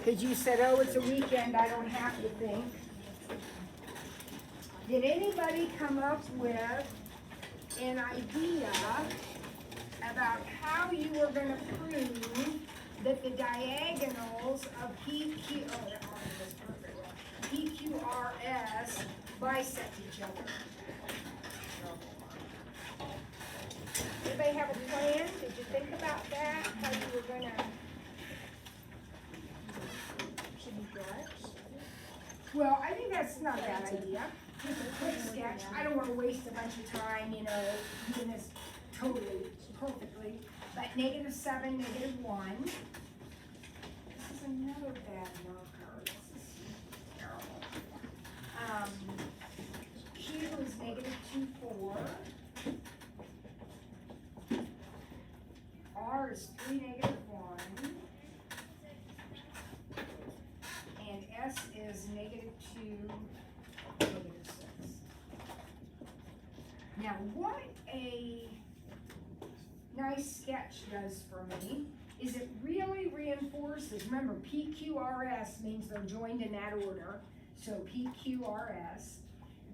Because you said, oh, it's a weekend, I don't have to think. Did anybody come up with an idea about how you were going to prove that the diagonals of PQRS bisect each other? Anybody have a plan? Did you think about that? How you were going to? Well, I think that's not a bad idea. Just a quick sketch. I don't want to waste a bunch of time, you know, doing this totally, perfectly. But -7, -1. This is another bad marker. This is terrible. Q is -2, 4. R is 3, -1. And S is -2, -6. Now, what a nice sketch does for me is it really reinforces, remember PQRS means they're joined in that order, so PQRS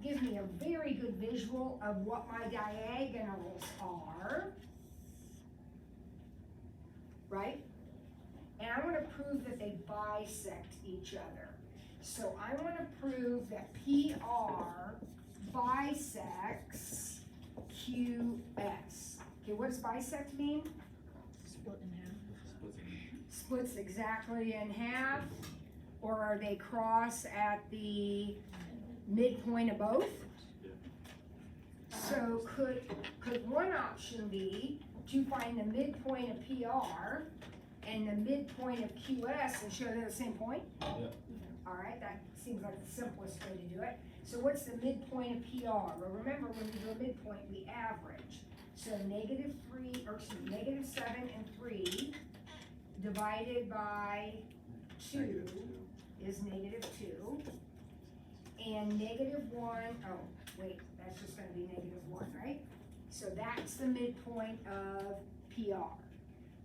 gives me a very good visual of what my diagonals are, right? And I want to prove that they bisect each other. So I want to prove that PR bisects QS. Okay, what does bisect mean? Split in half. Splits exactly in half, or are they cross at the midpoint of both? So could one option be to find the midpoint of PR and the midpoint of QS and show they're the same point? Yeah. All right, that seems like the simplest way to do it. So what's the midpoint of PR? Well, remember when we do a midpoint, we average. So -7 and 3 divided by 2 is -2. And -1, oh, wait, that's just gonna be -1, right? So that's the midpoint of PR.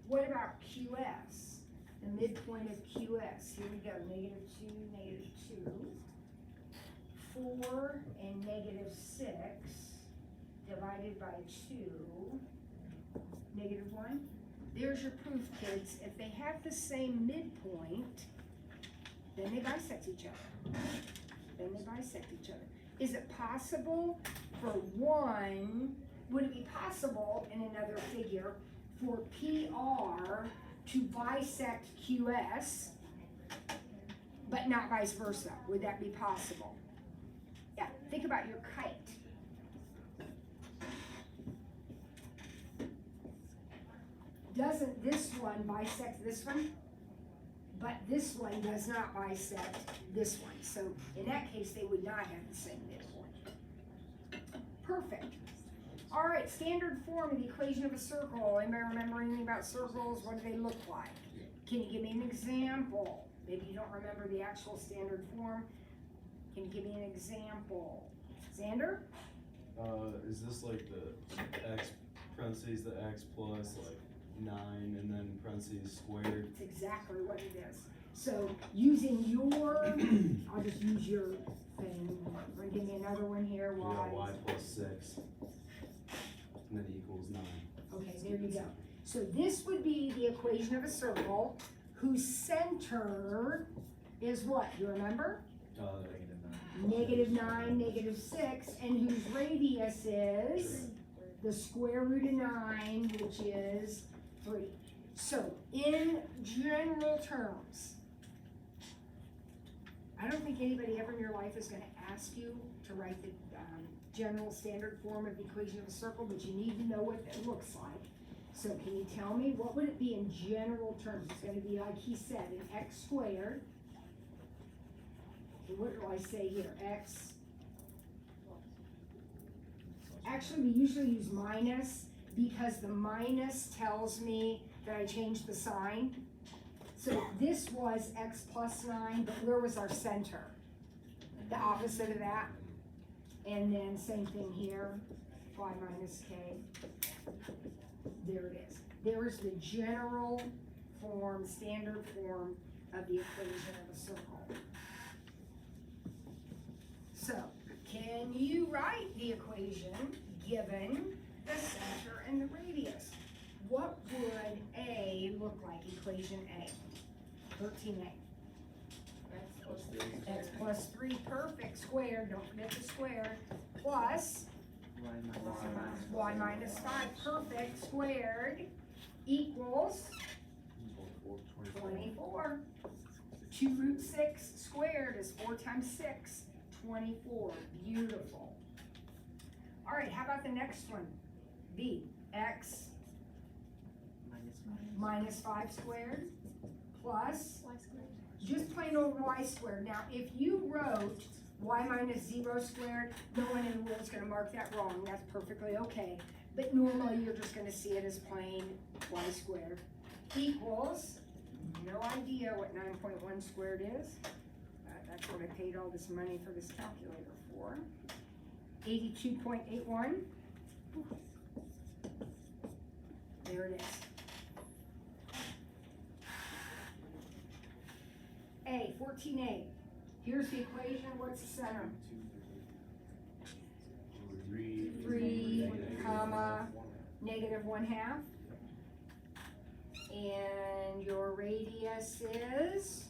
What about QS? The midpoint of QS, here we go, -2, -2. 4 and -6 divided by 2, -1. There's your proof, kids. If they have the same midpoint, then they bisect each other. Is it possible for one, would it be possible in another figure for PR to bisect QS, but not vice versa? Would that be possible? Yeah, think about your kite. Doesn't this one bisect this one? But this one does not bisect this one. So in that case, they would not have the same midpoint. Perfect. All right, standard form of the equation of a circle. Anybody remember anything about circles? What do they look like? Can you give me an example? Maybe you don't remember the actual standard form. Can you give me an example? Xander? Is this like the x parentheses, the x plus like 9 and then parentheses squared? That's exactly what it is. So using your, I'll just use your thing. Give me another one here. Yeah, y plus 6. And then equals 9. Okay, there you go. So this would be the equation of a circle whose center is what? You remember? -9, -6, and whose radius is the square root of 9, which is 3. So in general terms, I don't think anybody ever in your life is going to ask you to write the general standard form of the equation of a circle, but you need to know what that looks like. So can you tell me, what would it be in general terms? It's going to be, like he said, an x squared. What do I say here? X. Actually, we usually use minus because the minus tells me that I changed the sign. So this was x plus 9, but where was our center? The opposite of that. And then same thing here, y minus k. There it is. There is the general form, standard form of the equation of a circle. So, can you write the equation given the center and the radius? What would A look like, equation A? 13A. X plus 3 perfect squared, don't forget the square, plus y minus 5 perfect squared equals 24. 2 root 6 squared is 4 times 6, 24. Beautiful. All right, how about the next one? B, x minus 5 squared plus Y squared. just plain old y squared. Now, if you wrote y minus 0 squared, no one in the world is going to mark that wrong. That's perfectly okay. But normally, you're just going to see it as plain y squared equals, no idea what 9.1 squared is. That's what I paid all this money for this calculator for. 82.81. There it is. A, 14A. Here's the equation. What's the center? 3, comma, negative 1/2. And your radius is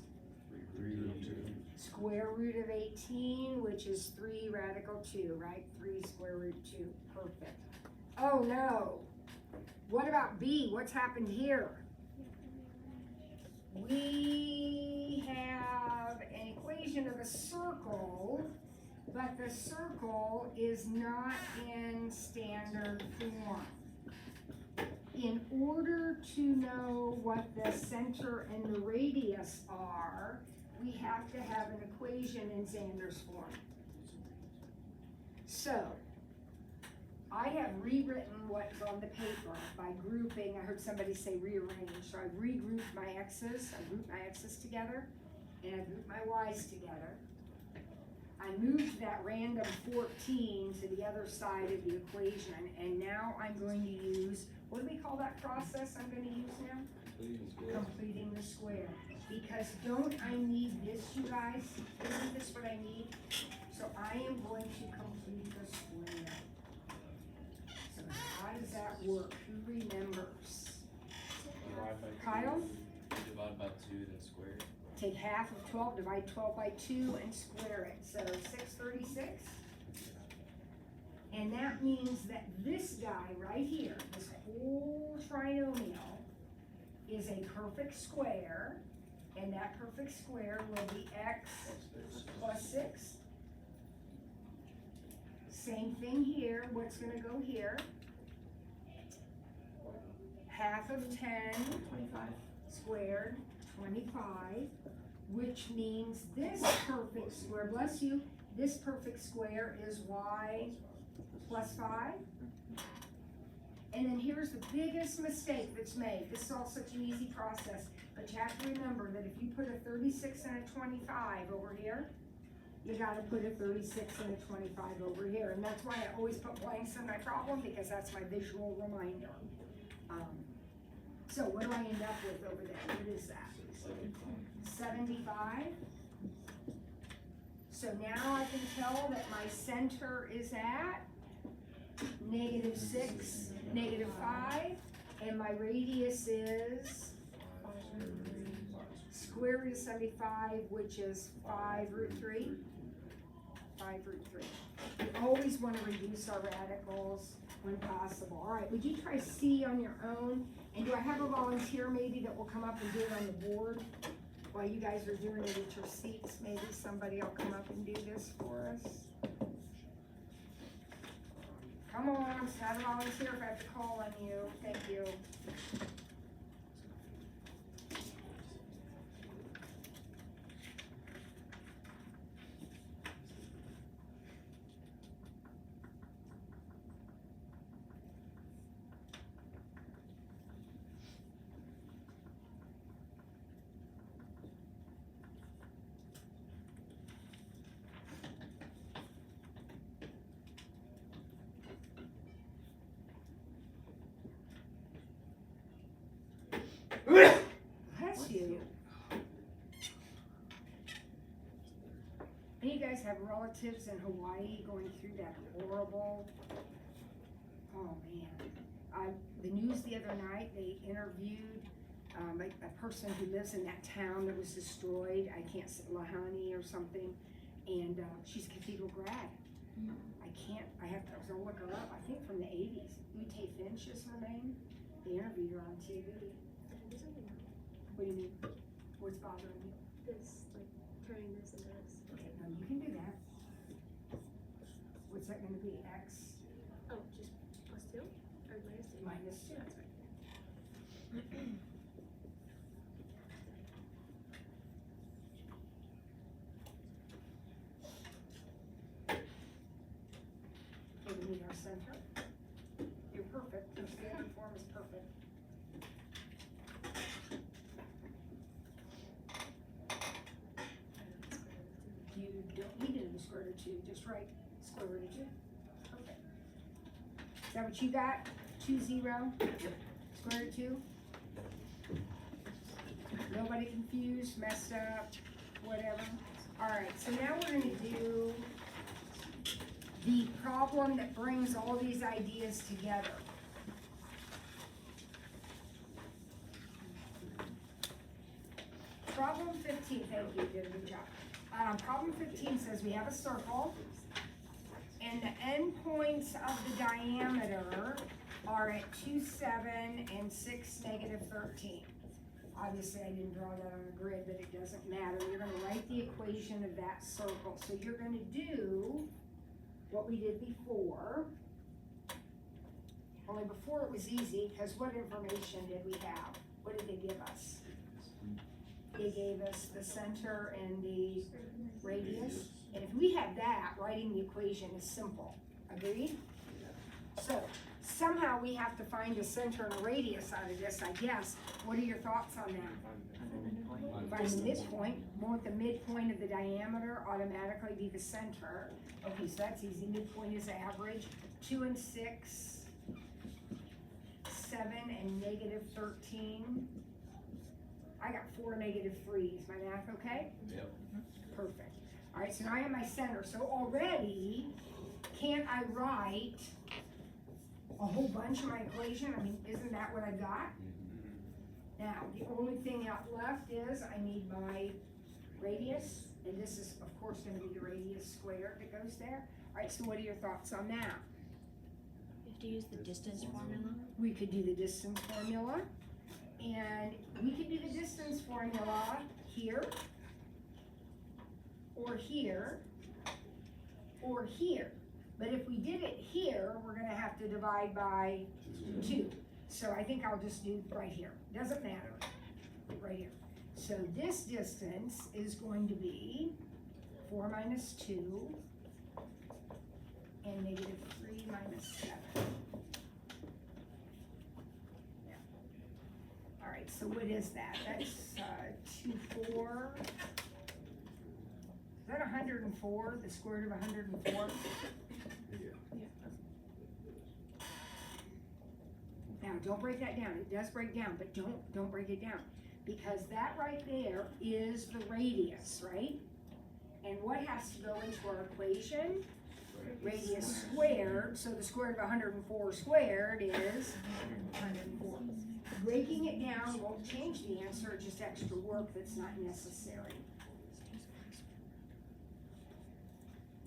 square root of 18, which is 3 radical 2, right? 3 square root 2. Perfect. Oh no. What about B? What's happened here? We have an equation of a circle, but the circle is not in standard form. In order to know what the center and the radius are, we have to have an equation in Xander's form. So, I have rewritten what's on the paper by grouping. I heard somebody say rearrange, so I regrouped my x's. I grouped my x's together, and I grouped my y's together. I moved that random 14 to the other side of the equation, and now I'm going to use, what do we call that process I'm going to use now? Completing the square. Because don't I need this, you guys? Isn't this what I need? So I am going to complete the square. So how does that work? Who remembers? Kyle? Divide by 2, then square it. Take half of 12, divide 12 by 2, and square it. So 636. And that means that this guy right here, this whole trinomial, is a perfect square, and that perfect square will be x plus 6. Same thing here. What's going to go here? Half of 10 squared, 25, which means this perfect square, bless you, this perfect square is y plus 5. And then here's the biggest mistake that's made. This is all such an easy process, but you have to remember that if you put a 36 and a 25 over here, you gotta put a 36 and a 25 over here. And that's why I always put blanks in my problem, because that's my visual reminder. So what do I end up with over there? What is that? 75. So now I can tell that my center is at -6, -5, and my radius is square root of 75, which is 5 root 3. 5 root 3. We always want to reduce our radicals when possible. All right, would you try C on your own? And do I have a volunteer maybe that will come up and do it on the board while you guys are doing it at your seats? Maybe somebody will come up and do this for us. Come on, it's not a volunteer if I have to call on you. Thank you. Bless you. you guys have relatives in Hawaii going through that horrible, oh man. The news the other night, they interviewed, a person who lives in that town that was destroyed, I can't say, Lahani or something, and, she's a cathedral grad. I have to, I was gonna look her up, I think from the 80s. Ute Finch is her name. They interviewed her on TV. What do you mean? What's bothering you? This, like, turning this into this. Okay, no, you can do that. What's that gonna be, X Oh, just plus 2? Or minus 2? minus 2? That's right. Okay, we need our center. You're perfect, your standard form is perfect. You don't need it in the square root of 2, just write square root of 2. Perfect. Is that what you got? 2, 0? Square root of 2? Nobody confused, messed up, whatever? Alright, so now we're gonna do the problem that brings all these ideas together. Problem 15, thank you, did a good job. Problem 15 says we have a circle, and the endpoints of the diameter are at 2, 7, and 6, negative 13. Obviously, I didn't draw that on the grid, but it doesn't matter. You're gonna write the equation of that circle. So you're gonna do what we did before. Only before it was easy, because what information did we have? What did they give us? They gave us the center and the radius. And if we have that, writing the equation is simple. Agreed? So somehow we have to find a center and a radius out of this, I guess. What are your thoughts on that? Find the midpoint. Won't the midpoint of the diameter automatically be the center? Okay, so that's easy. Midpoint is average. 2 and 6, 7 and negative 13. I got 4 negative 3s. Is my math okay? Yep. Perfect. All right, so now I have my center. So already, can't I write a whole bunch of my equation? I mean, isn't that what I've got? Now, the only thing out left is I need my radius, and this is, of course, gonna be the radius squared that goes there. All right, so what are your thoughts on that? You have to use the distance formula. We could do the distance formula, and we could do the distance formula here, or here, or here. But if we did it here, we're gonna have to divide by 2. So I think I'll just do right here. Doesn't matter, right here. So this distance is going to be 4 minus 2 and negative 3 minus 7. Yeah. All right, so what is that? That's 2, 4. Is that 104, the square root of 104? Now, don't break that down. It does break down, but don't break it down. Because that right there is the radius, right? And what has to go into our equation? Radius squared, so the square root of 104 squared is 104. Breaking it down won't change the answer, it's just extra work that's not necessary.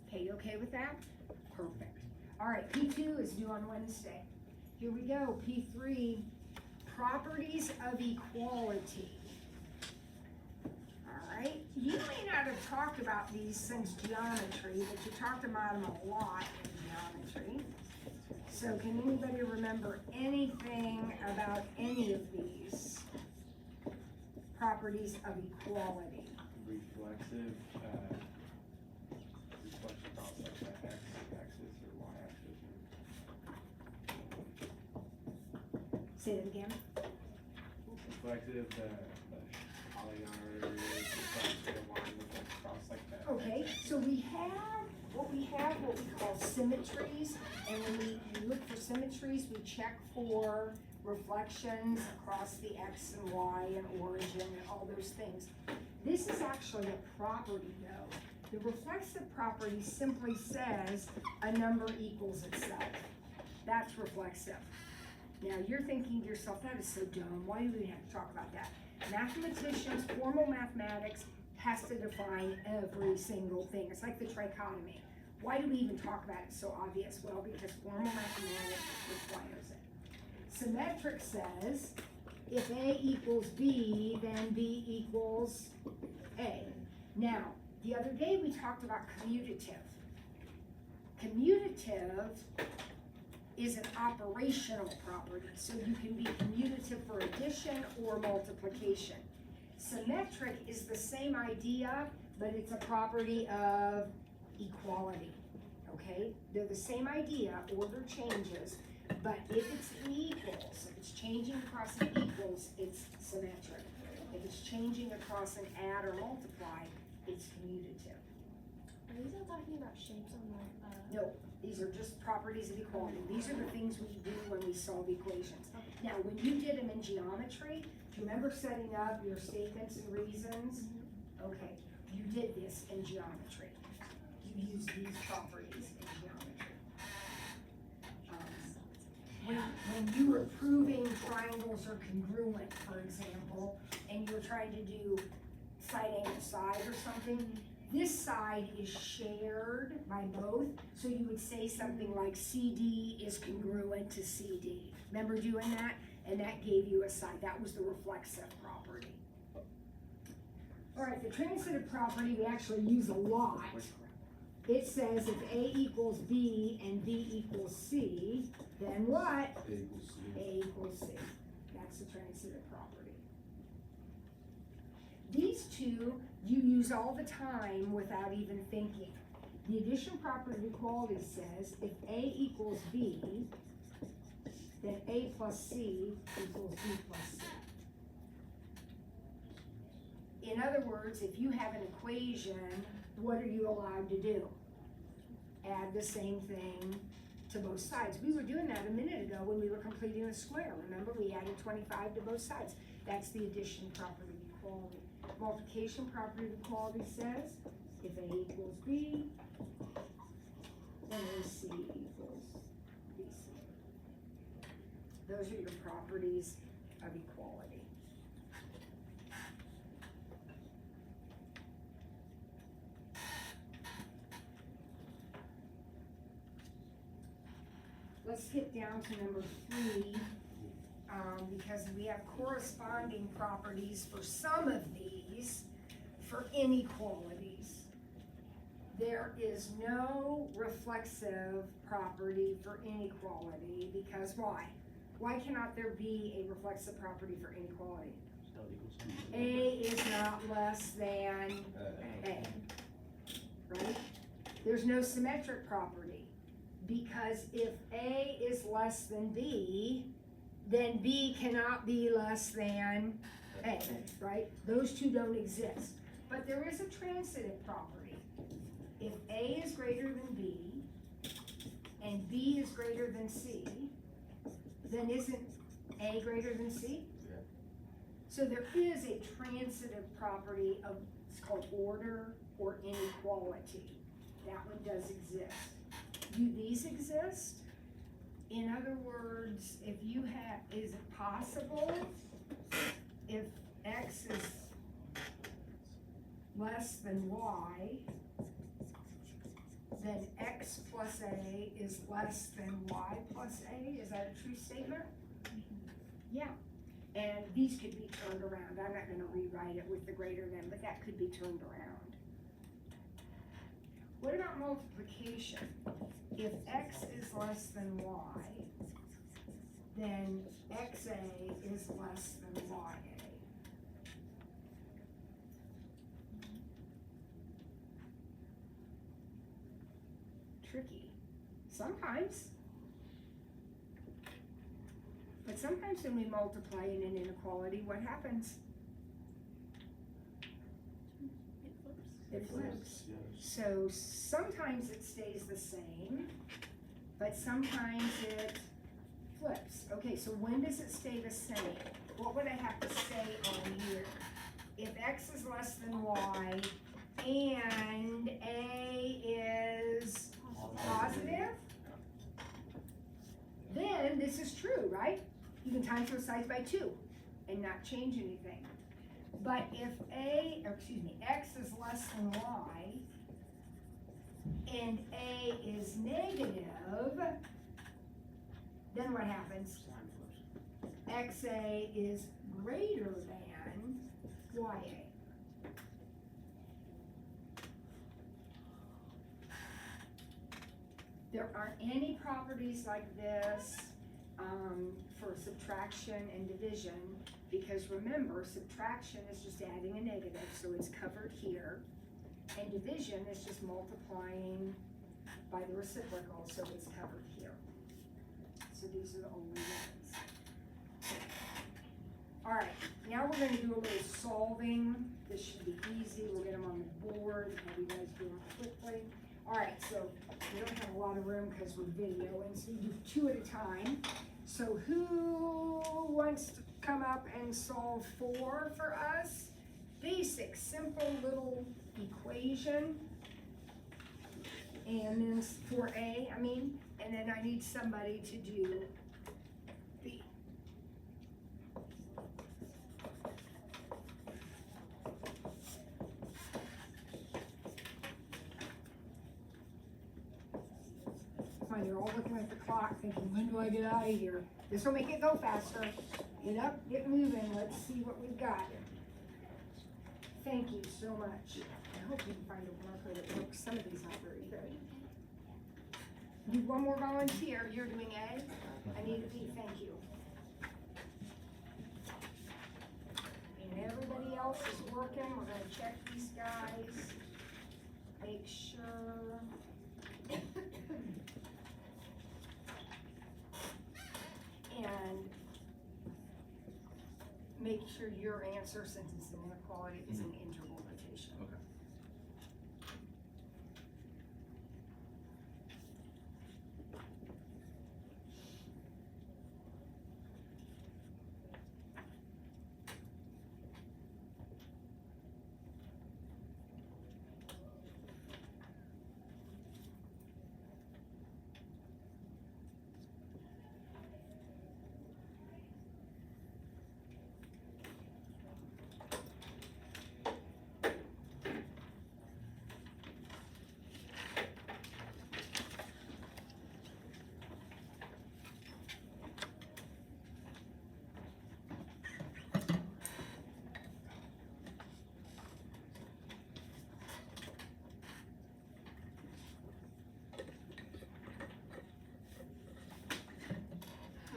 Okay, you okay with that? Perfect. All right, P2 is due on Wednesday. Here we go, P3, properties of equality. All right, you may not have talked about these since geometry, but you talked about them a lot in geometry. So can anybody remember anything about any of these properties of equality? Reflexive, reflection cross like that x-axis or y-axis. Say that again. Reflective, the polygon or reflective line with a cross like that. Okay, so we have what we call symmetries, and when we look for symmetries, we check for reflections across the x and y and origin and all those things. This is actually a property though. The reflexive property simply says a number equals itself. That's reflexive. Now, you're thinking to yourself, that is so dumb, why do we have to talk about that? Mathematicians, formal mathematics has to define every single thing. It's like the trichotomy. Why do we even talk about it? So obvious. Well, because formal mathematics requires it. Symmetric says, if A equals B, then B equals A. Now, the other day we talked about commutative. Commutative is an operational property, so you can be commutative for addition or multiplication. Symmetric is the same idea, but it's a property of equality, okay? They're the same idea, order changes, but if it's in equals, if it's changing across an equals, it's symmetric. If it's changing across an add or multiply, it's commutative. Are these all talking about shapes on the, No, these are just properties of equality. These are the things we do when we solve equations. Now, when you did them in geometry, do you remember setting up your statements and reasons? Okay, you did this in geometry. You used these properties in geometry. When you were proving triangles are congruent, for example, and you were trying to do side angle side or something, this side is shared by both, so you would say something like CD is congruent to CD. Remember doing that? And that gave you a side. That was the reflexive property. All right, the transitive property we actually use a lot. It says if A equals B and B equals C, then what? A equals C. A equals C. That's the transitive property. These two you use all the time without even thinking. The addition property of equality says if A equals B, then A plus C equals B plus C. In other words, if you have an equation, what are you allowed to do? Add the same thing to both sides. We were doing that a minute ago when we were completing a square. Remember, we added 25 to both sides. That's the addition property of equality. Multiplication property of equality says if A equals B, then AC equals BC. Those are your properties of equality. Let's skip down to number 3, because we have corresponding properties for some of these for inequalities. There is no reflexive property for inequality, because why? Why cannot there be a reflexive property for inequality? A is not less than A, right? There's no symmetric property, because if A is less than B, then B cannot be less than A, right? Those two don't exist. But there is a transitive property. If A is greater than B, and B is greater than C, then isn't A greater than C? Yeah. So there is a transitive property of, it's called order or inequality. That one does exist. Do these exist? In other words, if you have, is it possible if X is less than Y, then X plus A is less than Y plus A? Is that a true statement? Yeah. And these could be turned around. I'm not gonna rewrite it with the greater than, but that could be turned around. What about multiplication? If X is less than Y, then XA is less than YA. Tricky. Sometimes. But sometimes when we multiply in an inequality, what happens? It flips. Yes. So sometimes it stays the same, but sometimes it flips. Okay, so when does it stay the same? What would I have to say on here? If X is less than Y and times both sides by 2 and not change anything. But if x is less than y, and a is negative, then what happens? XA is greater than YA. There aren't any properties like this for subtraction and division, because remember, subtraction is just adding a negative, so it's covered here, and division is just multiplying by the reciprocal, so it's covered here. So these are the only ones. All right, now we're going to do a little solving. This should be easy. We'll get them on the board, have you guys do them quickly. All right, so we don't have a lot of room because we're videoing, so we do 2 at a time. So who wants to come up and solve 4 for us? Basic, simple little equation. And then 4A, and then I need somebody to do B. Fine, you're all looking at the clock thinking, when do I get out of here? This will make it go faster. Get up, get moving, let's see what we've got. Thank you so much. I hope you can find a marker that works. Some of these aren't very good. Need one more volunteer. You're doing A. I need a B. Thank you. And everybody else is working. We're going to check these guys. Make sure. And make sure your answer, since it's an inequality, is an integral notation. Okay.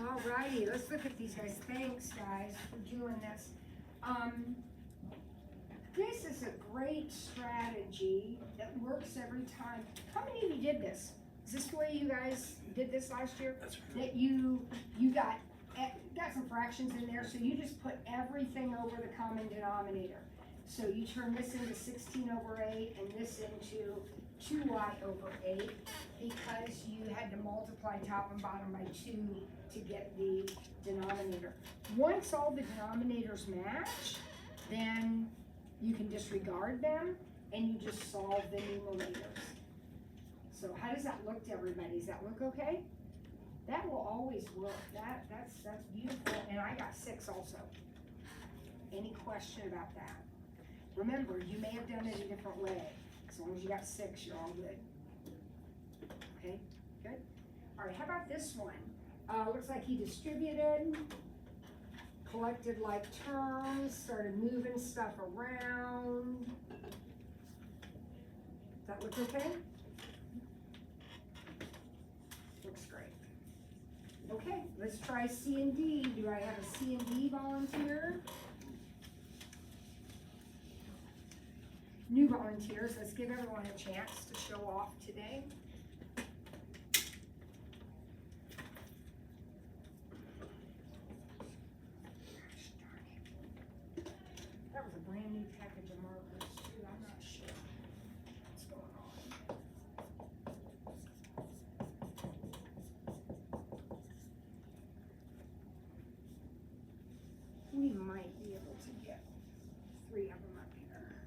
Alrighty, let's look at these guys. Thanks, guys, for doing this. This is a great strategy that works every time. How many of you did this? Is this the way you guys did this last year? That's That you got some fractions in there, so you just put everything over the common denominator. So you turn this into 16 over 8 and this into 2y over 8 because you had to multiply top and bottom by 2 to get the denominator. Once all the denominators match, then you can disregard them and you just solve the numerators. So how does that look to everybody? Does that look okay? That will always work. That's beautiful. And I got 6 also. Any question about that? Remember, you may have done it a different way. As long as you got 6, you're all good. Okay, good. All right, how about this one? Looks like he distributed, collected like terms, started moving stuff around. Does that look okay? Looks great. Okay, let's try C and D. Do I have a C and D volunteer? New volunteers, let's give everyone a chance to show off today. That was a brand new package of markers too, I'm not sure what's going on. We might be able to get 3 of them up here.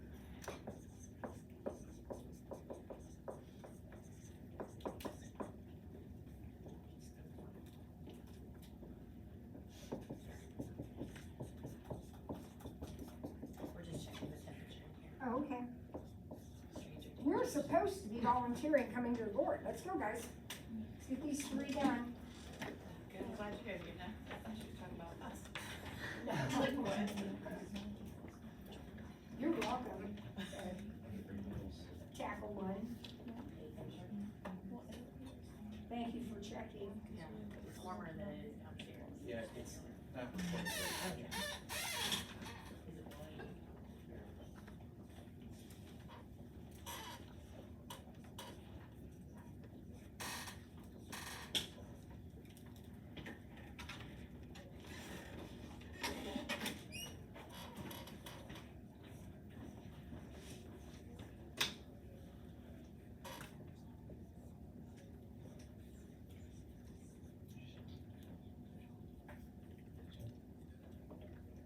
Oh, okay. We're supposed to be volunteering, coming to the board. Let's go, guys. Let's get these 3 done. Good, I'm glad you're here, Gina. I thought you were talking about us. You're welcome. Tackle 1. Thank you for checking. Yeah, it's warmer than it is downstairs. Yeah, it's not.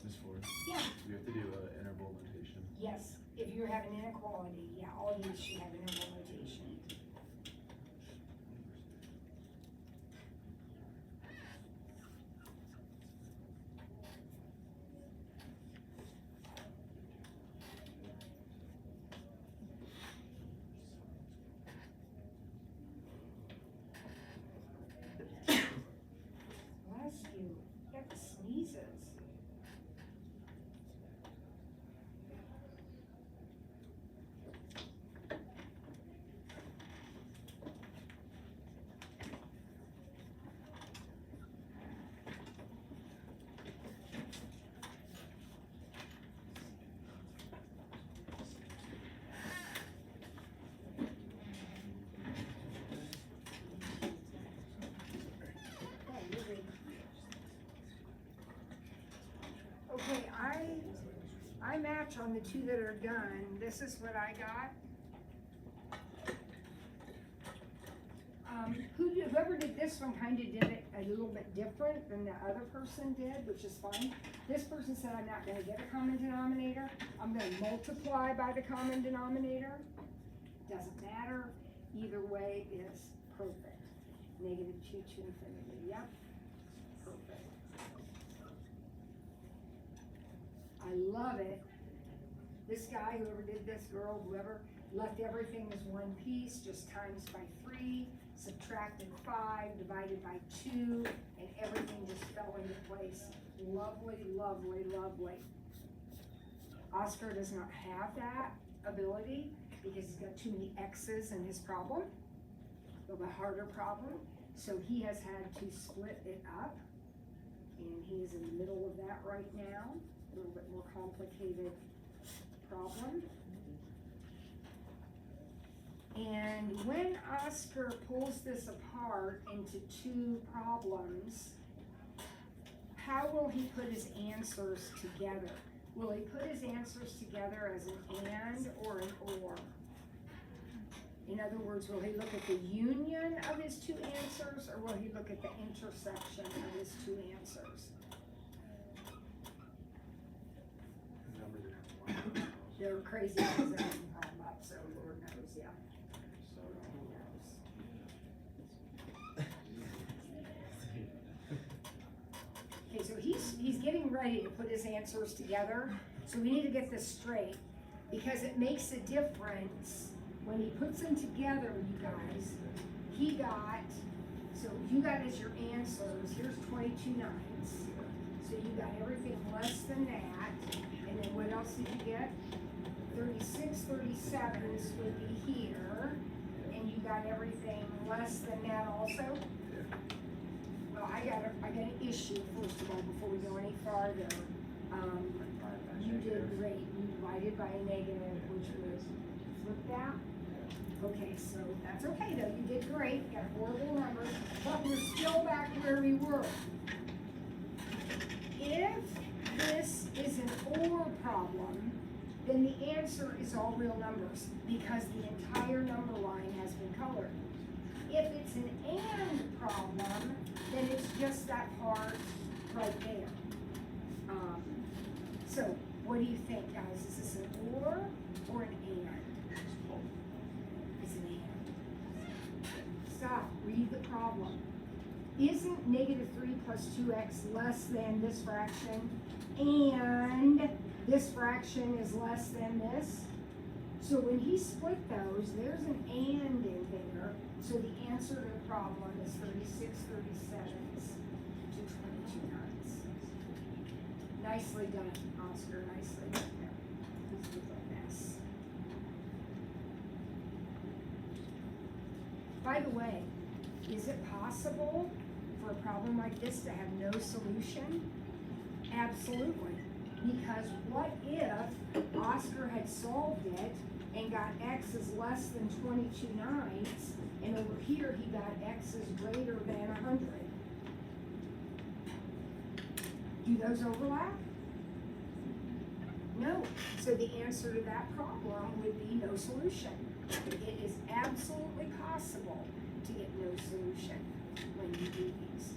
Ms. Ford? Yeah. We have to do an interval notation. Yes, if you're having inequality, yeah, all these should have an interval notation. Bless you. You got the sneezes. Okay, I match on the 2 that are done. This is what I got. Whoever did this one kind of did it a little bit different than the other person did, which is fine. This person said, I'm not gonna get a common denominator. I'm gonna multiply by the common denominator. Doesn't matter. Either way is perfect. -2 to infinity, yep. Perfect. I love it. This guy, whoever did this, girl, whoever, left everything as one piece, just times by 3, subtracted 5, divided by 2, and everything just fell into place. Lovely, lovely, lovely. Oscar does not have that ability because he's got too many X's in his problem, the harder problem. So he has had to split it up, and he is in the middle of that right now. A little bit more complicated problem. And when Oscar pulls this apart into 2 problems, how will he put his answers together? Will he put his answers together as an and or an or? In other words, will he look at the union of his 2 answers, or will he look at the intersection of his 2 answers? They're crazy guys that can come up, so Lord knows, yeah. So Lord knows. Okay, so he's getting ready to put his answers together. So we need to get this straight, because it makes a difference when he puts them together, you guys. He got, so you got as your answers, here's 22 nines. So you got everything less than that. And then what else did you get? 36 37s would be here, and you got everything less than that also? Well, I got an issue, first of all, before we go any farther. You did great. You divided by a negative, which was, flip that. Okay, so that's okay though. You did great. You got horrible numbers, but we're still back where we were. If this is an OR problem, then the answer is all real numbers because the entire number line has been colored. If it's an AND problem, then it's just that part right there. So what do you think, guys? Is this an OR or an AND? It's an AND. Stop, read the problem. Isn't -3 plus 2x less than this fraction, and this fraction is less than this? So when he split those, there's an and in there, so the answer to the problem is 36/37s to 22/9. Nicely done, Oscar, nicely done there. This is a mess. By the way, is it possible for a problem like this to have no solution? Absolutely. Because what if Oscar had solved it and got x is less than 22/9, and over here he got x is greater than 100? Do those overlap? No. So the answer to that problem would be no solution. It is absolutely possible to get no solution when you do these.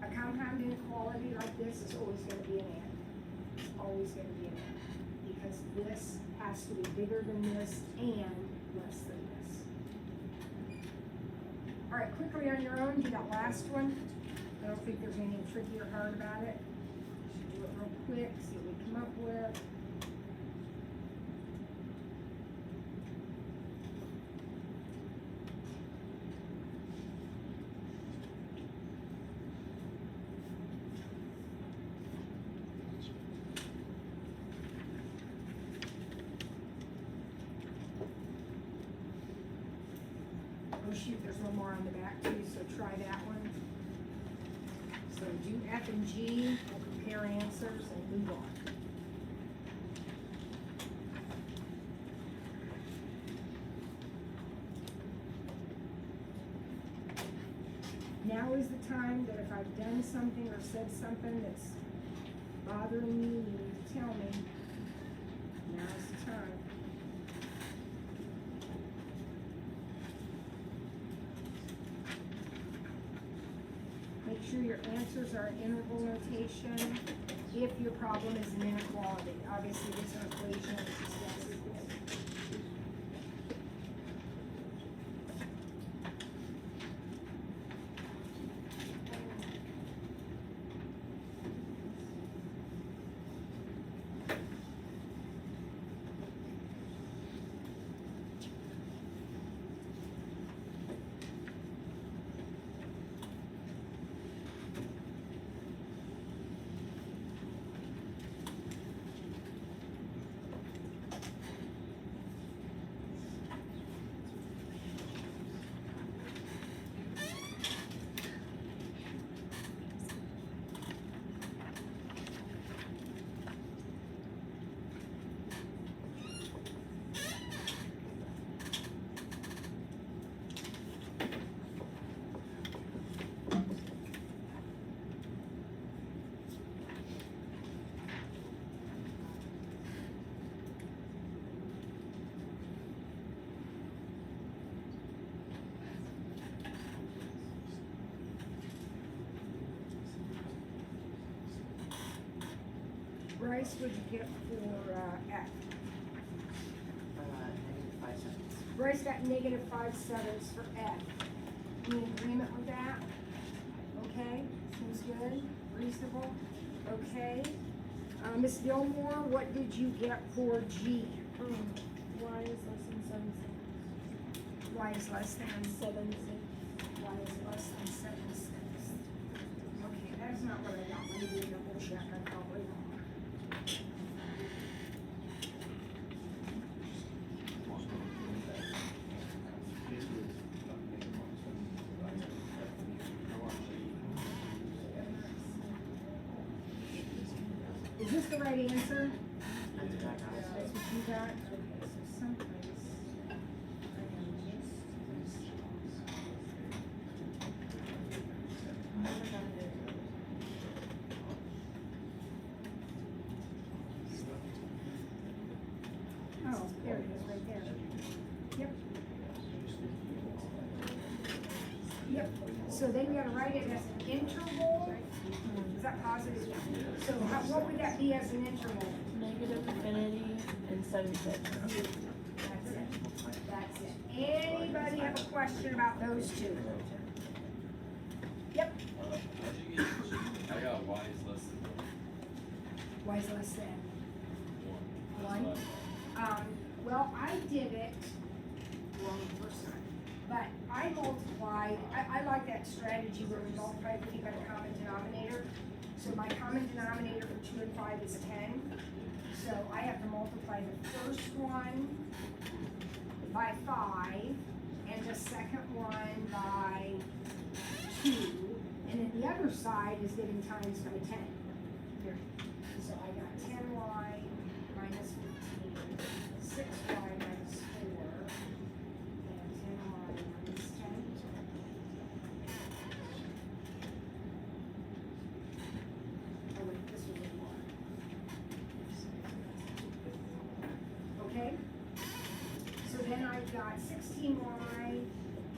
A compound inequality like this is always going to be an and. It's always going to be an and. Because this has to be bigger than this and less than this. All right, quickly on your own, do that last one. I don't think there's anything tricky or hard about it. Just do it real quick, see what we come up with. Oh shoot, there's one more on the back too, so try that one. So do F and G, we'll compare answers and move on. Now is the time that if I've done something or said something that's bothering you, you need to tell me. Now's the time. Make sure your answers are interval notation if your problem is an inequality. Obviously, this is an equation, it's just x equals. Bryce, what'd you get for F? -5 Bryce got -5/7 for F. You in agreement with that? Okay, seems good, reasonable, okay. Ms. Gilmore, what did you get for G? Y is less than 7 Y is less than, 7 Y is less than 7/6. Okay, that's not what I got, let me do a double check, I'm probably wrong. Is this the right answer? That's what you got? Okay, so someplace. Oh, there it is, right there. Yep. Yep, so then you gotta write it as an interval. Is that positive? So what would that be as an interval? negative infinity and 76. That's it. That's it. Anybody have a question about those two? Yep. How'd you get G? I got Y is less than Y is less than 1. one. Well, I But I multiplied, I like that strategy where we multiply everything by the common denominator. So my common denominator for 2 and 5 is 10. So I have to multiply the first one by 5 and the second one by 2. And then the other side is getting times by 10. Here. So I got 10y minus 15, 6y minus 4, and 10y minus 10. Oh wait, this was a 1. Okay? So then I've got 16y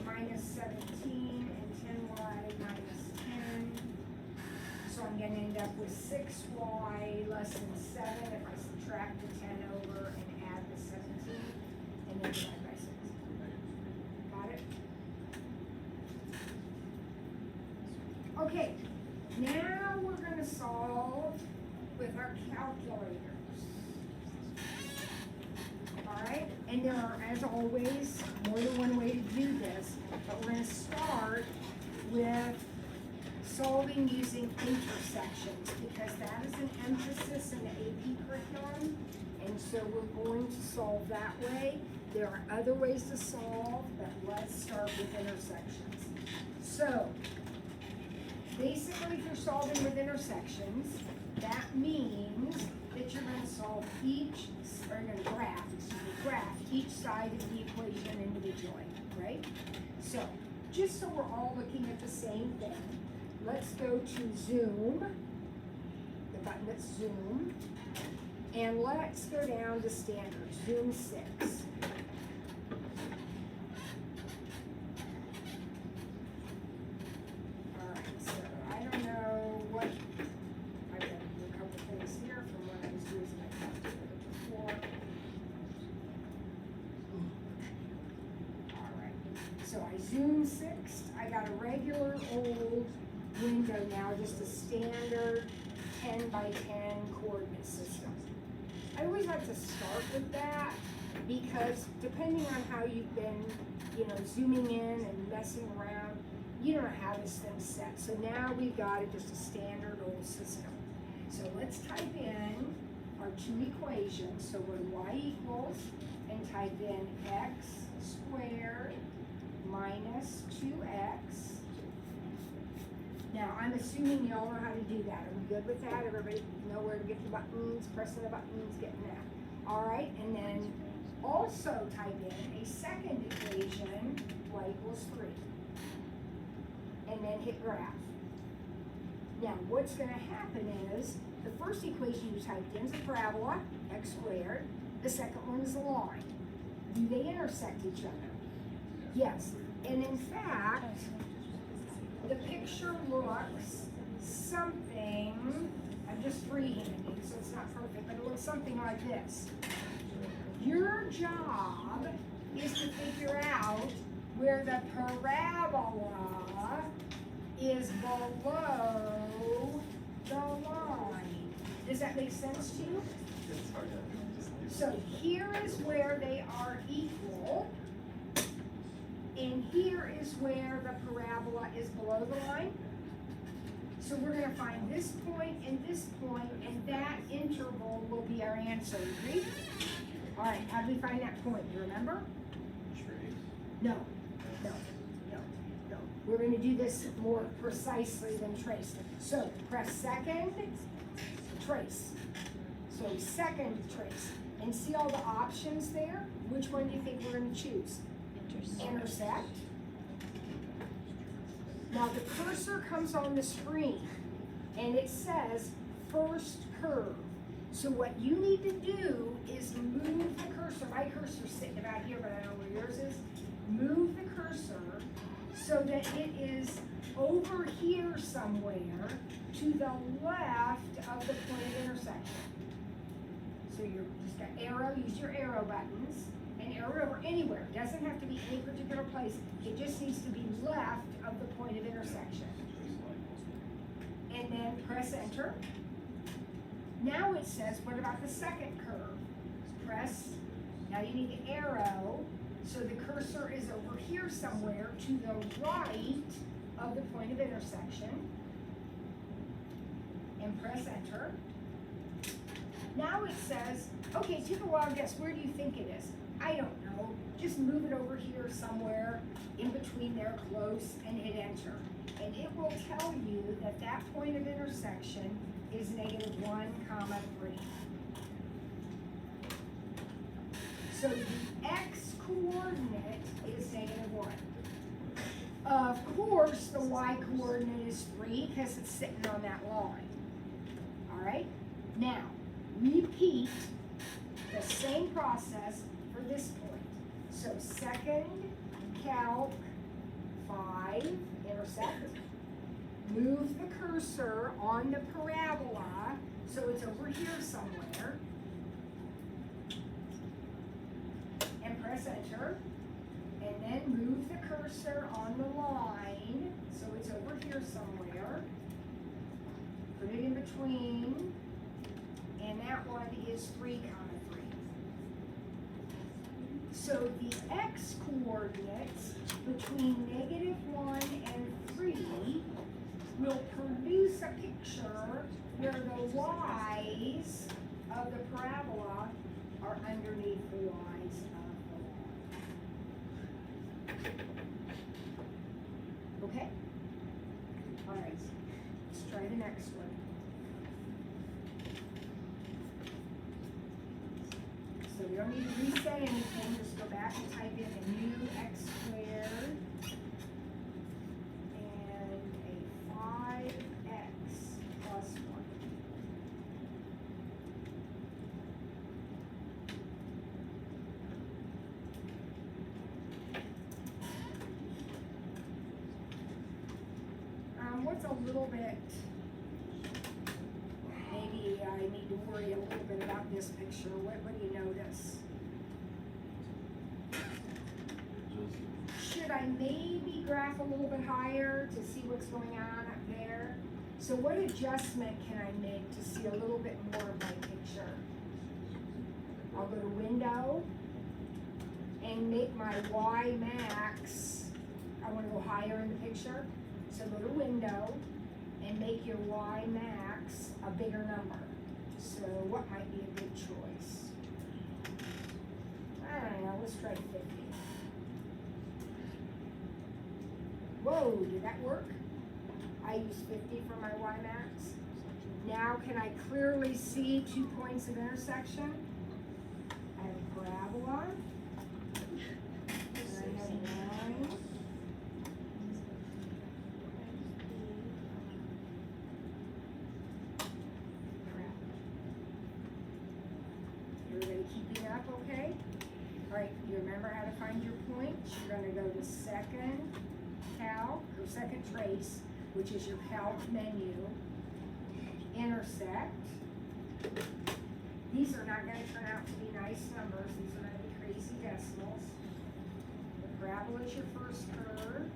minus 17 and 10y minus 10. So I'm gonna end up with 6y less than 7 if I subtract the 10 over and add the 17, and then divide by 6. Got it? Okay, now we're gonna solve with our calculators. Alright, and there are, as always, more than one way to do this, but we're gonna start with solving using intersections, because that is an emphasis in the AP curriculum, and so we're going to solve that way. There are other ways to solve, but let's start with intersections. So, basically, if you're solving with intersections, that means that you're gonna solve each, or you're gonna graph each side of the equation individually, right? So, just so we're all looking at the same thing, let's go to Zoom, the button that's Zoom, and let's go down to standard, Zoom 6. Alright, so I don't know what, I've got to do a couple things here from what I was doing in my calculator before. Alright, so I Zoom 6, I got a regular old window now, just a standard 10 by 10 coordinate system. I always like to start with that because depending on how you've been, zooming in and messing around, you don't know how this thing's set. So now we've got it just a standard old system. So let's type in our two equations. So we're y equals, and type in x squared minus 2x. Now, I'm assuming you all know how to do that. Are we good with that? Everybody know where to get the buttons, pressing the buttons, getting that. All right, and then also type in a second equation, y equals 3. And then hit graph. Now, what's gonna happen is, the first equation you typed in is a parabola, x squared. The second one is a line. Do they intersect each other? Yes, and in fact, the picture looks something, I'm just freehanding, so it's not perfect, but it looks something like this. Your job is to figure out where the parabola is below the line. Does that make sense to you? So here is where they are equal. And here is where the parabola is below the line. So we're gonna find this point, and that interval will be our answer, agreed? All right, how do we find that point, you remember? No. We're gonna do this more precisely than trace. So press second, trace. So second, trace. And see all the options there? Which one do you think we're gonna choose? Intersect. Now the cursor comes on the screen and it says first curve. So what you need to do is move the cursor. My cursor's sitting about here, but I don't know where yours is. Move the cursor so that it is over here somewhere to the left of the point of intersection. So you're just got arrow, use your arrow buttons. And arrow over anywhere, it doesn't have to be any particular place, it just needs to be left of the point of intersection. And then press enter. Now it says, what about the second curve? Press, now you need the arrow So the cursor is over here somewhere to the right of the point of intersection. And press enter. Now it says, okay, take a wild guess, where do you think it is? I don't know, just move it over here somewhere in between there, close, and hit enter. And it will tell you that that point of intersection is -1, 3. So the x coordinate is -1. Of course, the y coordinate is 3 because it's sitting on that line. All right? Now, repeat the same process for this point. So second calc 5, intersect. Move the cursor on the parabola so it's over here somewhere. And press enter. And then move the cursor on the line so it's over here somewhere. Put it in between. And that one is 3, 3. So the x coordinates between -1 and 3 will produce a picture where the y's of the parabola are underneath the y's of the line. Okay? All right, let's try the next one. So we don't need to reset anything, just go back and type in a new x squared and a 5x plus 1. What's a little bit, maybe I need to worry a little bit about this picture. What do you notice? Should I maybe graph a little bit higher to see what's going on up there? So what adjustment can I make to see a little bit more of my picture? I'll go to Window and make my Y max. I want to go higher in the picture. So go to Window and make your Y max a bigger number. So what might be a good choice? I don't know, let's try 50. Whoa, did that work? I used 50 for my Y max. Now can I clearly see 2 points of intersection? I have a parabola. And I have a line. Everybody keeping up okay? All right, you remember how to find your points? You're gonna go to second calc, or second trace, which is your calc menu. Intersect. These are not gonna turn out to be nice numbers. These are gonna be crazy decimals. The parabola is your first curve.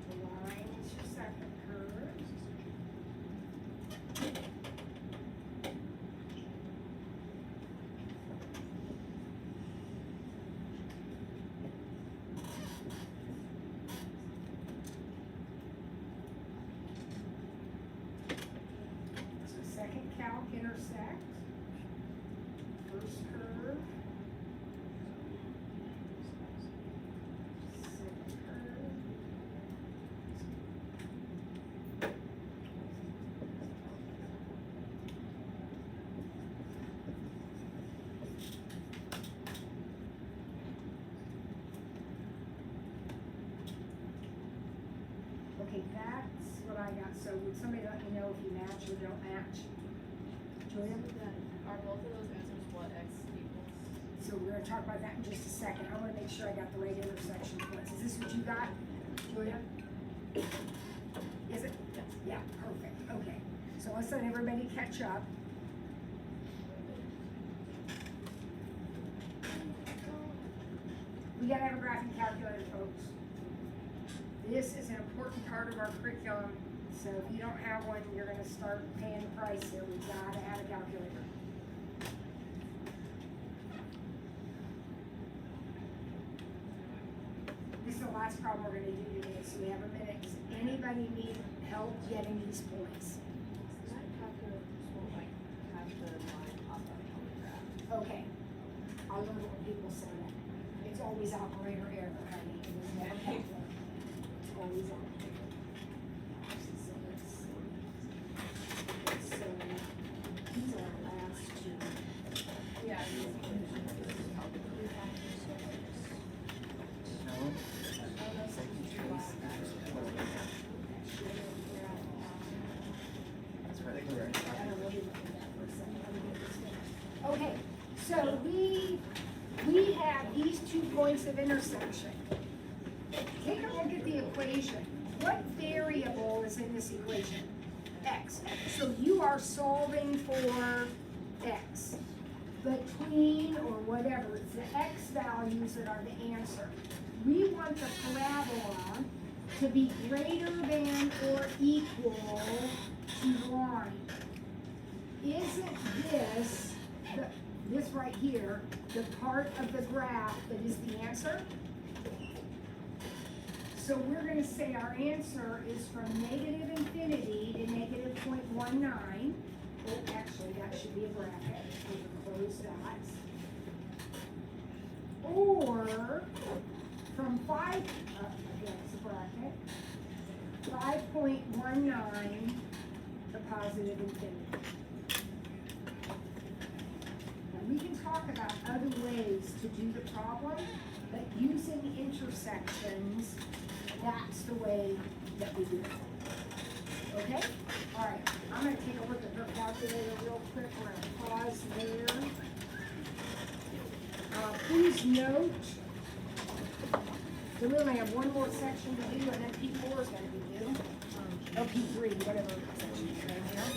The line is your second curve. Second calc intersect, first curve, second curve, okay, that's what I got. So would somebody let me know if you match or don't match? Julia? Are both of those answers what x equals? So we're gonna talk about that in just a second. I wanna make sure I got the right intersection points. Is this what you got, Julia? Is it? Yeah, perfect, okay. So let's let everybody catch up. We gotta have a graphing calculator, folks. This is an important part of our curriculum, so if you don't have one, you're gonna start paying the price here. We've gotta have a calculator. last problem we're gonna do today, so we have a minute. Does anybody need help getting these points? That calculator will like have the line pop up on the graph. Okay, I love it when people say that. It's always operator error, honey, it was never calculator. It's always operator. So these are our last two. Yeah. Okay, so we have these 2 points of intersection. Take a look at the equation. What variable is in this equation? X. So you are solving for X. Between, or whatever, it's the X values that are the answer. We want the parabola to be greater than or equal to line. Isn't this, this right here, the part of the graph that is the answer? So we're gonna say our answer is from negative infinity to negative 0.19. Oh, actually, that should be a bracket, we can close that. Or from 5, again, it's a bracket, 5.19 to positive infinity. Now, we can talk about other ways to do the problem, but using intersections, that's the way that we do it. Okay? All right, I'm gonna take a look at her calculator real quick. We're gonna pause there. Please note, so we only have one more section to do, and then P4 is gonna be due. Oh, P3, whatever section you're in here.